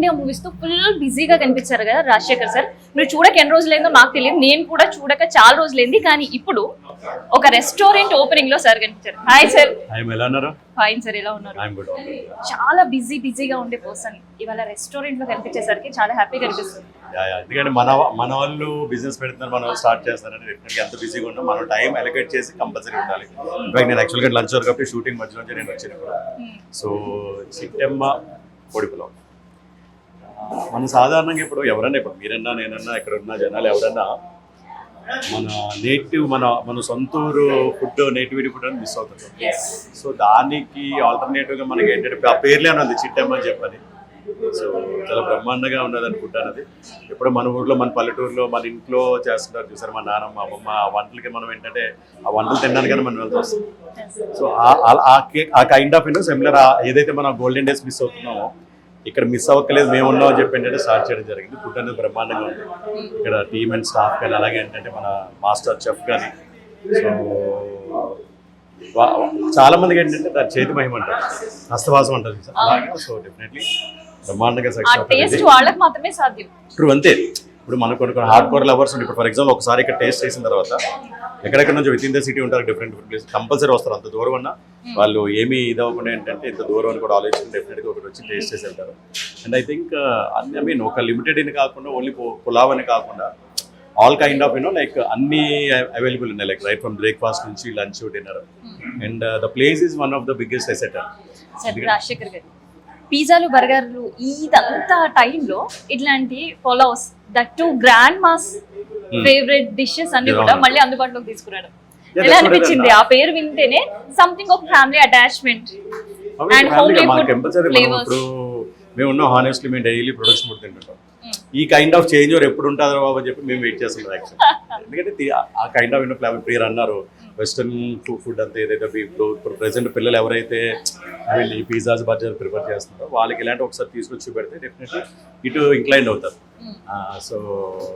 అన్ని మూవీస్ తో ఫుల్ బిజీగా కనిపించారు కదా రాజశేఖర్ సార్. మీరు చూడక ఎన్ని రోజులైందో నాకు తెలియదు, నేను కూడా చూడక చాలా రోజులైంది. కానీ ఇప్పుడు ఒక రెస్టారెంట్ ఓపెనింగ్ లో సార్ కనిపించారు. Hi sir. ఫైన్ సార్, ఎలా ఉన్నారు? చాలా బిజీగా ఉండే పర్సన్ ఇవాళ రెస్టారెంట్ లో కనిపించేసరికి చాలా హ్యాపీగా అనిపిస్తుంది. ఎందుకంటే మన వాళ్ళు బిజినెస్ పెడుతున్నారు, మన వాళ్ళు స్టార్ట్ చేస్తారంటే డెఫినెట్గా ఎంత బిజీగా ఉన్నా మనం టైం అలొకేట్ చేసి కంపల్సరీ ఉండాలి. ఇన్ఫాక్ట్ నేను యాక్చువల్గా లంచ్ వరకు కాబట్టి షూటింగ్ మధ్య నుంచి నేను వచ్చినప్పుడు సో చిట్టెమ్మ పొడిపులో మనం సాధారణంగా ఇప్పుడు ఎవరన్నా, ఇప్పుడు మీరన్నా నేనన్నా ఇక్కడ ఉన్న జనాలు ఎవరన్నా మన నేటివ్ మన సొంతూరు ఫుడ్ నేటివిటీ ఫుడ్ అని మిస్ అవుతుంది. సో దానికి ఆల్టర్నేటివ్గా మనకి ఏంటంటే ఆ పేర్లే ఉన్నది చిట్టెమ్మ అని చెప్పని. సో చాలా బ్రహ్మాండంగా ఉన్నది అనుకుంటాను. అది ఇప్పుడు మన ఊర్లో, మన పల్లెటూరులో, మన ఇంట్లో చేస్తుంటారు చూసారు మా నాన్నమ్మ అమ్మమ్మ. ఆ వంటలకి మనం ఏంటంటే ఆ వంటలు తినడానికైనా మనం వెళ్తూ వస్తాం. సో ఆ కైండ్ ఆఫ్ సిమిలర్ ఏదైతే మనం గోల్డెన్ డేస్ మిస్ అవుతున్నామో ఇక్కడ మిస్ అవ్వక్కలేదు, మేము ఉన్నాం అని చెప్పి ఏంటంటే స్టార్ట్ చేయడం జరిగింది. ఫుడ్ అనేది బ్రహ్మాండంగా ఉంది ఇక్కడ, టీమ్ అండ్ స్టాఫ్ కానీ, అలాగే ఏంటంటే మన మాస్టర్ చెఫ్ కానీ. సో చాలా మందికి ఏంటంటే దాని చేతి మహిమ అంటారు, హస్తవాసం అంటారు అలాగే. సో డెఫినెట్లీ బ్రహ్మాండంగా సక్సెస్ వాళ్ళకి మాత్రమే సాధ్యం. ఇప్పుడు అంతే, ఇప్పుడు మనకు కొన్ని హార్డ్ కోర్ లవర్స్ ఉంటారు. ఇప్పుడు ఫర్ ఎగ్జాంపుల్ ఒకసారి ఇక్కడ టేస్ట్ చేసిన తర్వాత ఎక్కడెక్కడ నుంచి విత్ ఇన్ ద సిటీ ఉంటారు, డిఫరెంట్ ప్లేస్ కంపల్సరీ వస్తారు. అంత దూరం అన్నా వాళ్ళు ఏమీ ఇదవ్వకుండా ఏంటంటే ఇంత దూరం అని కూడా ఆలోచించి డెఫినెట్గా ఒకటి వచ్చి టేస్ట్ చేసి వెళ్తారు. అండ్ ఐ థింక్ అన్ని ఐ మీన్ ఒక లిమిటెడ్ అని కాకుండా ఓన్లీ పులావ్ అని కాకుండా ఆల్ కైండ్ ఆఫ్ లైక్ అన్ని అవైలబుల్ ఉన్నాయి, లైక్ రైట్ ఫ్రమ్ బ్రేక్ఫాస్ట్ నుంచి lunch dinner. And the place is one of the biggest asset. Rajasekhar గారు, పిజ్జాలు బర్గర్లు ఇదంతా టైంలో ఇట్లాంటి followers that to grand mass favourite dishes అన్ని కూడా మళ్ళీ అందుబాటులోకి తీసుకురావడం ఎలా అనిపించింది? ఆ పేరు వింటేనే something of family attachment and homely food flavours. ఇప్పుడు మేము ఉన్నాం, హానెస్ట్లీ మేము డైలీ ప్రొడక్షన్ ఫుడ్ తింటుంటాం. ఈ కైండ్ ఆఫ్ చేంజ్ ఓవర్ ఎప్పుడు ఉంటుందో బాబు అని చెప్పి మేము వెయిట్ చేస్తున్నాం యాక్చువల్లీ. ఎందుకంటే ఆ కైండ్ ఆఫ్ ఫ్లేవర్ ప్రియర్ అన్నారు వెస్టర్న్ ఫుడ్ అంతా ఏదైతే ఇప్పుడు ప్రెసెంట్ పిల్లలు ఎవరైతే ఈ పిజ్జాస్ బర్గర్ ప్రిఫర్ చేస్తున్నారో వాళ్ళకి ఇలాంటి ఒకసారి తీసుకొచ్చి పెడితే డెఫినెట్లీ ఇటు ఇంక్లైండ్ అవుతారు. సో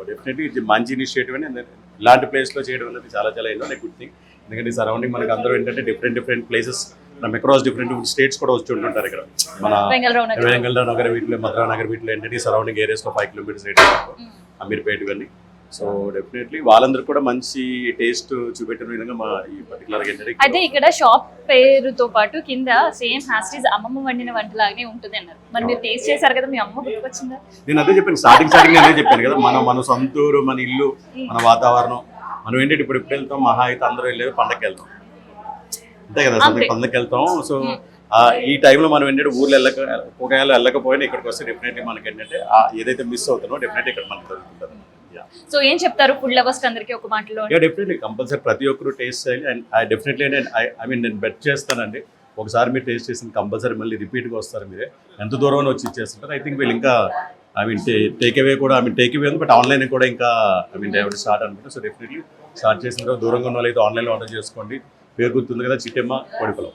డెఫినెట్లీ ఇది మంచి ఇనిషియేటివ్ అని ఇలాంటి ప్లేస్లో చేయడం అనేది చాలా చాలా ఎన్నో గుడ్ థింగ్. ఎందుకంటే సరౌండింగ్ మనకి అందరూ ఏంటంటే different places from across different states కూడా వచ్చి ఉంటుంటారు. ఇక్కడ మన వెంగళరావు నగర్ వీటిలో, మధురా నగర్ వీటిలో ఏంటంటే సరౌండింగ్ ఏరియాస్లో 5 కిలోమీటర్స్ అమీర్పేట ఇవన్నీ. సో డెఫినెట్లీ వాళ్ళందరూ కూడా మంచి టేస్ట్ చూపెట్టిన విధంగా మా ఈ పర్టికులర్ ఏంటంటే అయితే ఇక్కడ షాప్ పేరుతో పాటు కింద సేమ్ హ్యాస్టీస్ అమ్మమ్మ వండిన వంటలాగానే ఉంటుంది అన్నారు. మరి మీరు టేస్ట్ చేశారు కదా, మీ అమ్మ గుర్తుకొచ్చిందా? నేను అదే చెప్పాను, స్టార్టింగ్ అదే చెప్పాను కదా, మన సొంతూరు, మన ఇల్లు, మన వాతావరణం. మనం ఏంటంటే ఇప్పుడు వెళ్తాం, మహా అయితే అందరూ వెళ్ళేది పండగకి వెళ్తాం అంతే కదా, పండగకి వెళ్తాం. సో ఈ టైంలో మనం ఏంటంటే ఊర్లో ఒకవేళ వెళ్ళకపోయినా ఇక్కడికి వస్తే డెఫినెట్లీ మనకి ఏంటంటే ఏదైతే మిస్ అవుతానో డెఫినెట్లీ ఇక్కడ మనకు దొరుకుతుంది. సో ఏం చెప్తారు ఫుడ్ లవర్స్ అందరికీ ఒక మాటలో? డెఫినెట్లీ కంపల్సరీ ప్రతి ఒక్కరు టేస్ట్ చేయాలి. అండ్ డెఫినెట్లీ నేను బెట్ చేస్తానండి, ఒకసారి మీరు టేస్ట్ చేసిన కంపల్సరీ మళ్ళీ రిపీట్గా వస్తారు. మీరే ఎంత దూరం వచ్చి ఇచ్చేస్తుంటారు. ఐ థింక్ వీళ్ళు ఇంకా టేక్ అవే కూడా టేక్ అవే ఉంది, బట్ ఆన్లైన్ కూడా ఇంకా స్టార్ట్ అనుకుంటా. సో డెఫినెట్లీ స్టార్ట్ చేసిన తర్వాత దూరంగా ఉన్న వాళ్ళైతే ఆన్లైన్లో ఆర్డర్ చేసుకోండి. పేరు గుర్తుంది కదా, చిట్టెమ్మ పొడిపులో.